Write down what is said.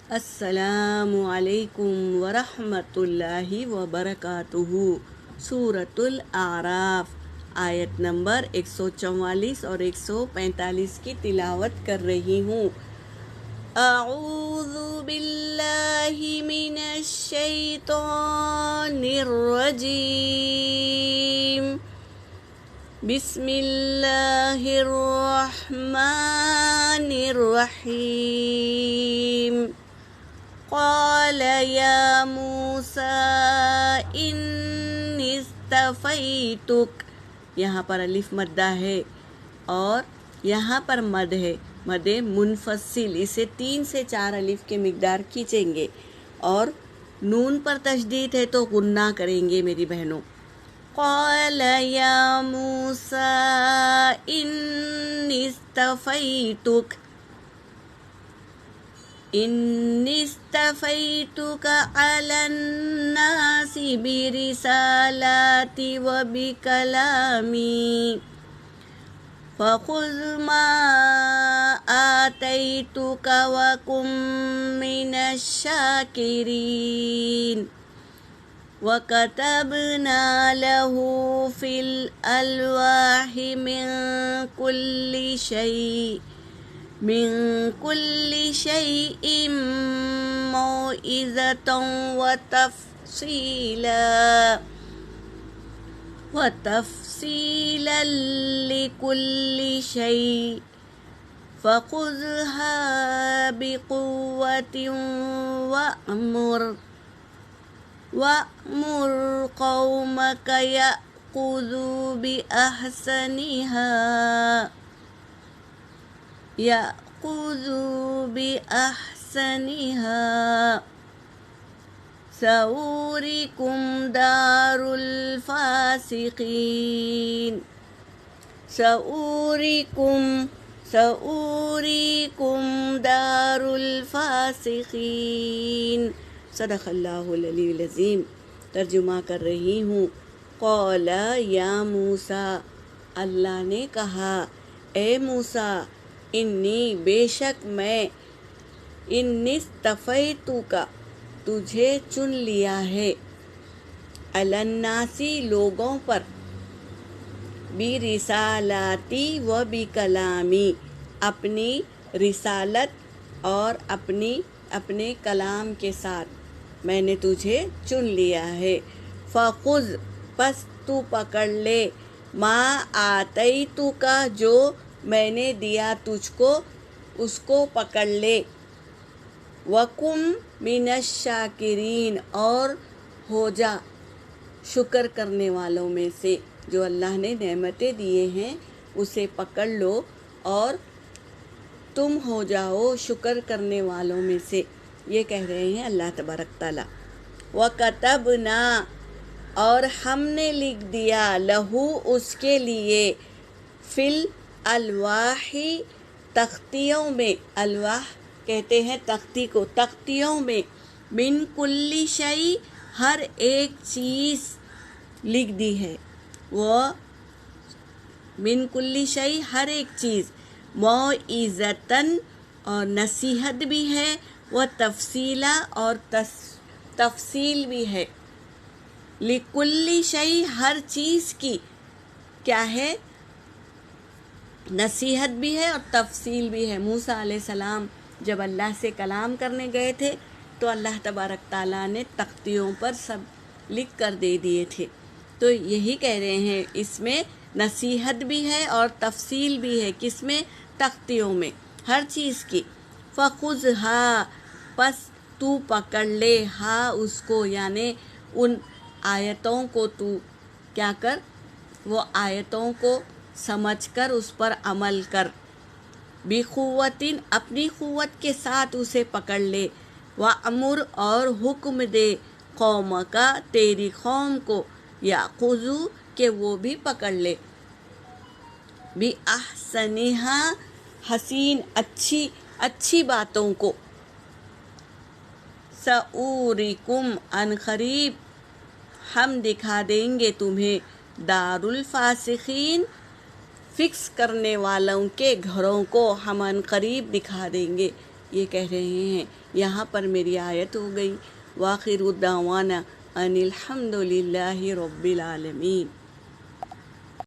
السلام علیکم ورحمۃ اللہ وبرکاتہ۔ سورۃ الاعراف آیت نمبر 144 اور 145 کی تلاوت کر رہی ہوں۔ اعوذ باللہ من الشیطان الرجیم، بسم اللہ الرحمن الرحیم۔ قال یا موسیٰ انی اصطفیتک، یہاں پر الف مدہ ہے اور یہاں پر مد ہے، مد منفصل، اسے 3 سے 4 الف کے مقدار کھینچیں گے، اور نون پر تشدید ہے تو غنہ کریں گے میری بہنوں۔ قال یا موسیٰ انی اصطفیتک، انی اصطفیتک علی الناس برسالاتی و بکلامی فخذ ما آتیتک وکن من الشاکرین۔ وَكَتَبْنَا لَهُ فِي الْأَلْوَاحِ مِنْ كُلِّ شَيْءٍ مَوْعِظَةً وَتَفْصِيلًا لِكُلِّ شَيْءٍ فَخُذْهَا بِقُوَّةٍ وَأْمُرْ قَوْمَكَ يَأْخُذُوا بِأَحْسَنِهَا سَأُرِيكُمْ دَارَ الْفَاسِقِينَ۔ سَأُرِيكُمْ دَارَ الْفَاسِقِينَ۔ صدق اللہ العلی العظیم۔ ترجمہ کر رہی ہوں۔ قال یا موسیٰ، اللہ نے کہا اے موسیٰ، انی بے شک میں، انی اصطفیتک تجھے چن لیا ہے، علی الناس لوگوں پر، برسالاتی و بکلامی اپنی رسالت اور اپنے کلام کے ساتھ میں نے تجھے چن لیا ہے۔ فخذ پس تو پکڑ لے، ما آتیتک جو میں نے دیا تجھ کو اس کو پکڑ لے، وکن من الشاکرین اور ہو جا شکر کرنے والوں میں سے، جو اللہ نے نعمتیں دیے ہیں اسے پکڑ لو اور تم ہو جاؤ شکر کرنے والوں میں سے، یہ کہہ رہے ہیں اللہ تبارک تعالیٰ۔ وَكَتَبْنَا اور ہم نے لکھ دیا، لہو اس کے لیے، فی الالواح تختیوں میں، الواح کہتے ہیں تختی کو، تختیوں میں، من کل شیء ہر ایک چیز لکھ دی ہے، وہ من کل شیء ہر ایک چیز، موعظۃً اور نصیحت بھی ہے، وہ تفصیلا اور تفصیل بھی ہے، لکل شیء ہر چیز کی کیا ہے، نصیحت بھی ہے اور تفصیل بھی ہے۔ موسیٰ علیہ السلام جب اللہ سے کلام کرنے گئے تھے تو اللہ تبارک تعالیٰ نے تختیوں پر سب لکھ کر دے دیے تھے، تو یہی کہہ رہے ہیں اس میں نصیحت بھی ہے اور تفصیل بھی ہے، کس میں، تختیوں میں ہر چیز کی۔ فخذھا پس تو پکڑ لے، ہاں اس کو، یعنی ان آیتوں کو تو کیا کر، وہ آیتوں کو سمجھ کر اس پر عمل کر، بقوتٍ اپنی قوت کے ساتھ اسے پکڑ لے، وَأْمُرْ اور حکم دے، قومک تیری قوم کو، یأخذوا کہ وہ بھی پکڑ لے، بِأَحْسَنِهَا حسین اچھی باتوں کو، سَأُورِيكُمْ ان قریب ہم دکھا دیں گے تمہیں، دار الفاسقین فکس کرنے والوں کے گھروں کو ہم ان قریب دکھا دیں گے۔ یہ کہہ رہے ہیں۔ یہاں پر میری آیت ہو گئی، وآخر دعوانا ان الحمد للہ رب العالمین۔